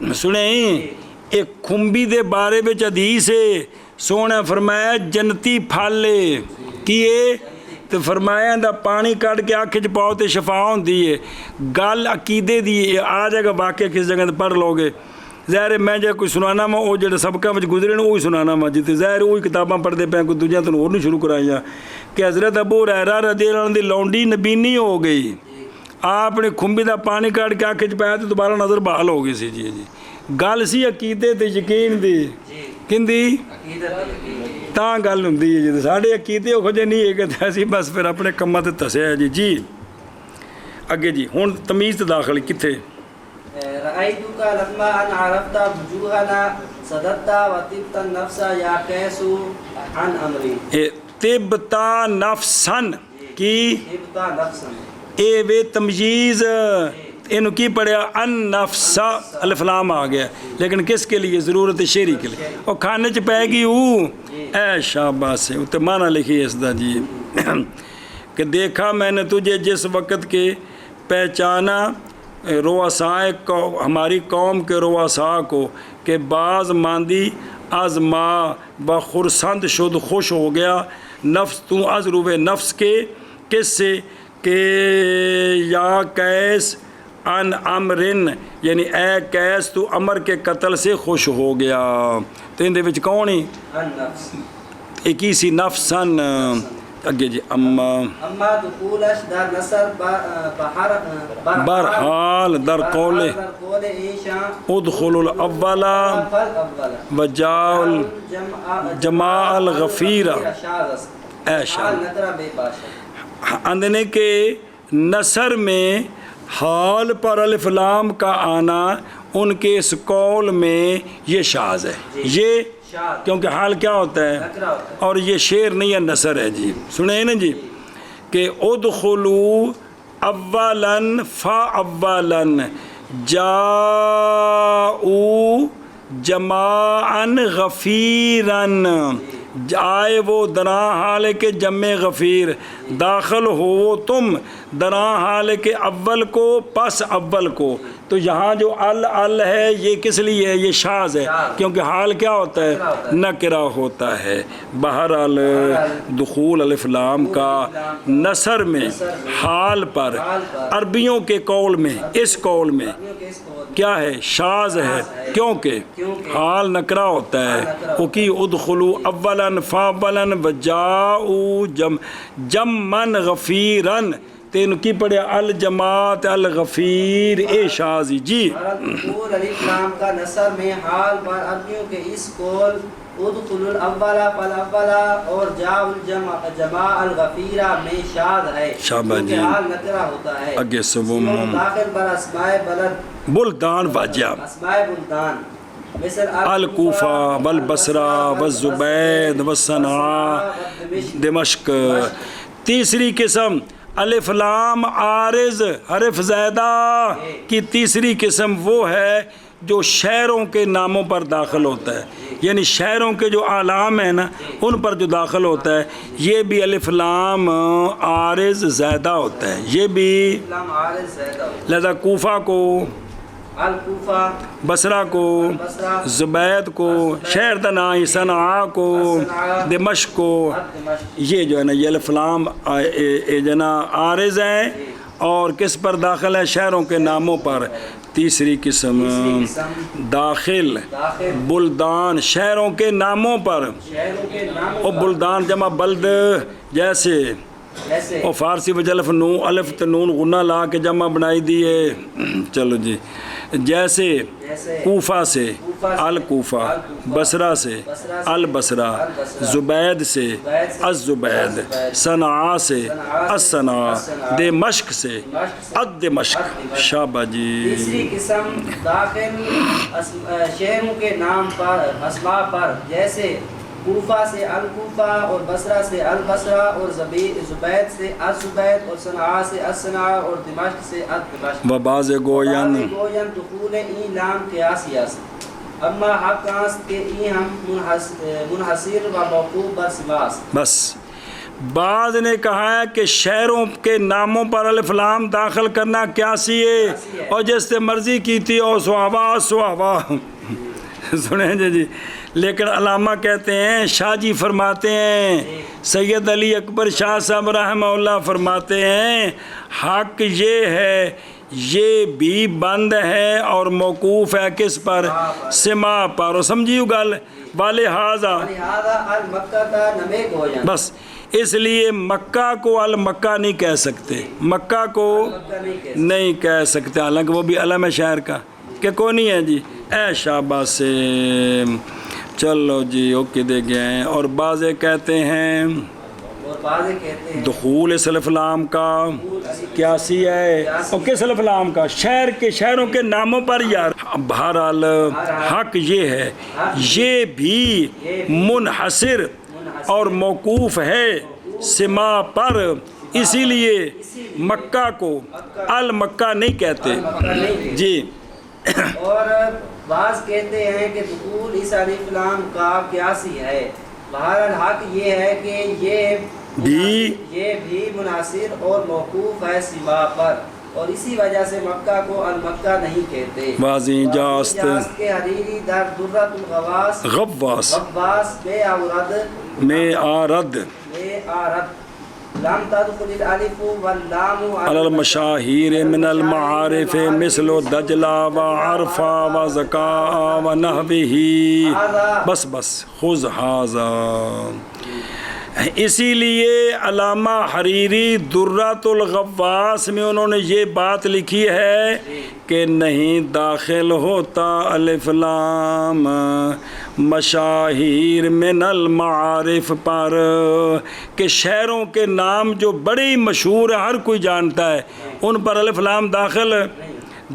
سنیں ایک کھمبی دے بارے میں حدیث ہے سونے فرمایا جنتی پھالے کیے تو فرمایا دا پانی کٹ کے آنکھ چ پاؤ تے شفا ہوندی ہے گل عقیدے دی آ جائے گا واقعہ کس جگہ تے پڑھ لو گے ظاہر میں جے کوئی سنانا وا وہ جڑے سبقہ وچ گزرے نے وہی سنانا وا جتے ظاہر وہی کتاباں پڑھتے پے کوئی دوجیاں تو اور نہیں شروع کرائیاں کہ حضرت ابو ہریرہ رضی اللہ عنہ دی لونڈی نبینی ہو گئی آپ نے کھمبی دا پانی کٹ کے آنکھ چ پایا تو دوبارہ نظر بحال ہو گئی سی جی گل سی عقیدے تے یقین دی جی کہندی عقیدت یقین ਤਾਂ ਗੱਲ ਹੁੰਦੀ ਹੈ ਜੀ ਸਾਡੇ ਅਕੀਦੇ ਉਹੋ ਜਿਹੇ ਨਹੀਂ ਹੈਗੇ ਤਾਂ ਅਸੀਂ ਬਸ ਫਿਰ ਆਪਣੇ ਕੰਮਾਂ ਤੇ ਧਸਿਆ ਹੈ ਜੀ ਅੱਗੇ ਜੀ ਹੁਣ ਤਮੀਜ਼ ਤੇ ਦਾਖਲ ਕਿੱਥੇ رأيتك لما أن عرفت وجوهنا صددت وطبت النفس يا قيس عن أمري ਇਹ ਤਿਬਤਾ ਨਫਸਨ ਕੀ طبت نفسا ਇਹ ਵੇ ਤਮਯੀਜ਼ ਇਹਨੂੰ ਕੀ ਪੜਿਆ ਅਨ ਨਫਸਾ ਅਲਿਫ ਲਾਮ ਆ ਗਿਆ ਲੇਕਿਨ ਕਿਸ ਕੇ ਲਈ ਜ਼ਰੂਰਤ ਹੈ ਸ਼ੇਰੀ ਕੇ ਲਈ ਉਹ ਖਾਨੇ ਚ ਪੈ ਗਈ ਉਹ ਐ ਸ਼ਾਬਾਸ਼ ਹੈ ਉੱਤੇ ਮਾਨਾ ਲਿਖੀ ਇਸ ਦਾ ਜੀ کہ دیکھا میں نے تجھے جس وقت کے پہچانا رؤسائے ہماری قوم کے رؤساء کو کہ بعض ماندی از ما بخرسند شد خوش ہو گیا نفس تو از روح نفس کے کس سے کہ یا قیس ان امرن یعنی اے قیس تو امر کے قتل سے خوش ہو گیا تو ان دے وچ کون ہی النفس ایک ہی سی نفسن اگے جی اما دخولش در نصر برحال در قول ایشان ادخل الاول وجاء جماع الغفیر ایشان اندنے کے نصر میں حال پر الف لام کا آنا ان کے اس قول میں یہ شاذ ہے یہ کیونکہ حال کیا ہوتا ہے اور یہ شعر نہیں ہے نثر ہے جی سنیں نا جی کہ ادخلوا اولا فاولا جاءوا جماعا غفیرا آئے وہ دراں حال کے جمع غفیر داخل ہو وہ تم دراں حال کے اول کو پس اول کو تو یہاں جو ال ہے یہ کس لیے ہے یہ شاذ ہے کیونکہ حال کیا ہوتا ہے نکرہ ہوتا ہے بہرحال دخول الف لام کا نثر میں حال پر عربیوں کے قول میں اس قول میں کیا ہے شاذ ہے کیونکہ حال نکرہ ہوتا ہے وہ کی ادخلوا اولا فاولا وجاءوا جمعا غفیرا تین کی پڑھے الجماعت الغفیر اے شازی جی دخول الف لام کا نثر میں حال پر عربیوں کے اس قول ادخلوا الاول فالاول اور جاء الجماع الغفیرہ میں شاذ ہے کیونکہ حال نکرہ ہوتا ہے اگے سبم داخل پر اسماء بلد بلدان واجہ اسماء بلدان الکوفہ والبصرہ والزبید والصنعاء دمشق تیسری قسم الف لام عارض حرف زیدہ کی تیسری قسم وہ ہے جو شہروں کے ناموں پر داخل ہوتا ہے یعنی شہروں کے جو اعلام ہیں نا ان پر جو داخل ہوتا ہے یہ بھی الف لام عارض زیدہ ہوتا ہے یہ بھی لہذا کوفہ کو الکوفہ بصرہ کو زبید کو شہر دنائی صنعاء کو دمشق کو یہ جو ہے نا یہ الف لام جنا عارض ہیں اور کس پر داخل ہے شہروں کے ناموں پر تیسری قسم داخل بلدان شہروں کے ناموں پر اور بلدان جمع بلد جیسے اور فارسی وجلف نون الف نون غنہ لا کے جمع بنائی دیے چلو جی جیسے کوفہ سے الکوفہ بصرہ سے البصرہ زبید سے الزبید صنعاء سے الصنعاء دمشق سے الدمشق شابہ جی تیسری قسم داخل شہروں کے نام پر اسماء پر جیسے کوفہ سے الکوفہ اور بصرہ سے البصرہ اور زبید سے الزبید اور صنعاء سے الصنعاء اور دمشق سے الدمشق و بعض گوین دخول ای لام قیاسی است اما حق است کہ ای ہم منحصر و موقوف بر سواست بس بعض نے کہا ہے کہ شہروں کے ناموں پر الف لام داخل کرنا قیاسی ہے اور جس سے مرضی کی تھی اور سواوا سنیں جی لیکن علامہ کہتے ہیں شاہ جی فرماتے ہیں سید علی اکبر شاہ صاحب رحمہ اللہ فرماتے ہیں حق یہ ہے یہ بھی بند ہے اور موقوف ہے کس پر سما پر سمجھیو گل والہذا بس اس لیے مکہ کو المکہ نہیں کہہ سکتے مکہ کو نہیں کہہ سکتے حالانکہ وہ بھی علم ہے شہر کا کہ کوئی نہیں ہے جی اے شاباش سے چلو جی اوکے دے گئے ہیں. اور بعض کہتے ہیں اور بعض کہتے ہیں دخول الف لام کا کیاسی ہے اور کس الف لام کا شہر کے شہروں کے ناموں پر یار. بہرحال حق یہ ہے یہ بھی منحصر اور موقوف ہے سما پر، اسی لیے مکہ کو المکہ نہیں کہتے جی. اور بعض کہتے ہیں کہ دخول اس الف لام کا قیاسی ہے. بہرحال حق یہ ہے کہ یہ بھی منحصر اور موقوف ہے سما پر، اور اسی وجہ سے مکہ کو المکہ نہیں کہتے. واضح جاست کے حریری در درۃ الغواص غواص میں آرد میں آرد لم تدخل الالف واللام علی المشاہیر من المعارف مثل دجلہ و عرفہ و زکاء و نحوہ. بس خذ ھذا. اسی لیے علامہ حریری درۃ الغواص میں انہوں نے یہ بات لکھی ہے کہ نہیں داخل ہوتا الف لام مشاہیر من المعارف پر، کہ شہروں کے نام جو بڑے ہی مشہور ہیں ہر کوئی جانتا ہے ان پر الف لام داخل.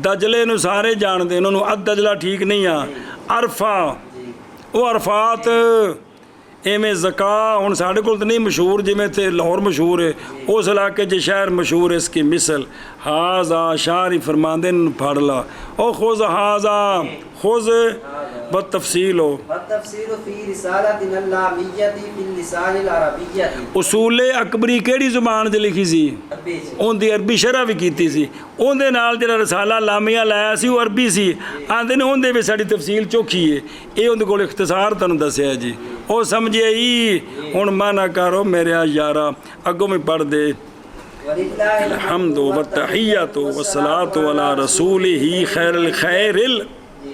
دجلے نو سارے جان دے، انہوں نے دجلہ ٹھیک نہیں ہے. عرفہ وہ عرفات ایویں زکا ہن ساڈے کول تو نہیں مشہور جویں تے لاہور مشہور ہے اس علاقے چ شہر مشہور ہے اس کی مثل. ھذا شاعری فرماندے پڑھ لا او خذ ھذا خذ بالتفصیل ہو والتفسیر فی رسالۃ اللامیہ فی اللسان العربیہ. اصول اکبری کیڑی زبان تے لکھی سی؟ اون دی عربی شرح بھی کیتی سی. اون دے نال جڑا رسالہ لامیہ لایا سی وہ عربی سی. آندے نے اون دے وچ ساڈی تفصیل چوکھی ہے. اے اون دے کول اختصار تانوں دسیا جی او سمجھے ہی. ہن منع کرو میرے یارا اگوں میں پڑھ دے. الحمد والتحیۃ والصلاۃ علی رسولہ خیر الخیر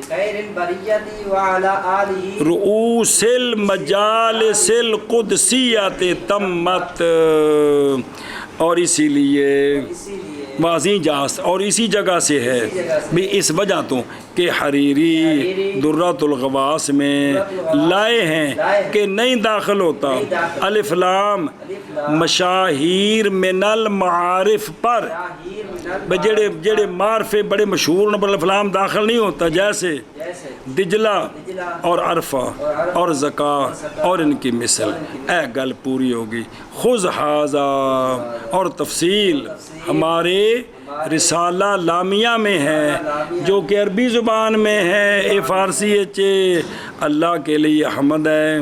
خیر البریۃ وعلی آلہ رؤوس المجالس القدسیۃ تمت. اور اسی لیے واضح جاست اور اسی جگہ سے ہے بھی اس وجہ تو کہ حریری درۃ الغواص میں لائے ہیں کہ نہیں داخل ہوتا الف لام مشاہیر من المعارف پر. جڑے معرفے بڑے مشہور ان پر الف لام داخل نہیں ہوتا، جیسے دجلہ اور عرفہ اور زکا اور ان کی مثل. اے گل پوری ہوگی. خذ ھذا اور تفصیل ہمارے رسالہ لامیہ میں ہے جو کہ عربی زبان میں ہے. اے فارسی ہے. اللہ کے لیے حمد ہے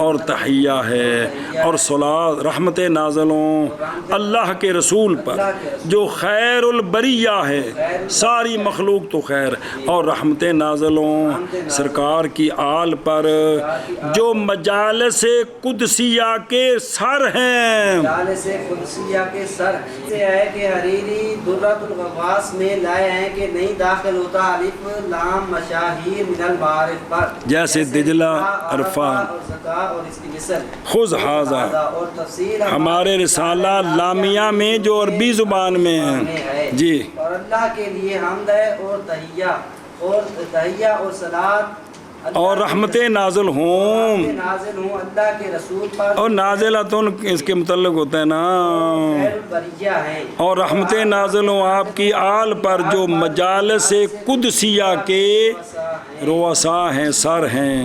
اور تحیہ ہے اور صلاۃ رحمت نازل ہوں اللہ کے رسول پر جو خیر البریہ ہے، ساری مخلوق تو خیر، اور رحمت نازل ہوں سرکار کی آل پر جو مجالس قدسیہ کے سر ہیں. مجالس قدسیہ کے سر ہے کہ حریری درۃ الغواص میں لائے ہیں کہ نہیں داخل ہوتا الف لام مشاہیر من المعارف پر، جیسے دجلہ عرفہ اور زکا اور اس کی مثل. خذ ھذا اور تفصیل ہمارے رسالہ لامیہ میں جو عربی زبان میں ہے جی. اور اللہ کے لیے حمد ہے اور تحیہ اور صلاۃ اور رحمت نازل ہوں اللہ کے رسول پر. اور نازلتن اس کے متعلق ہوتا ہے نا. اور رحمت نازل ہوں آپ کی آل پر جو مجالس قدسیہ کے رؤسا ہیں، سر ہیں.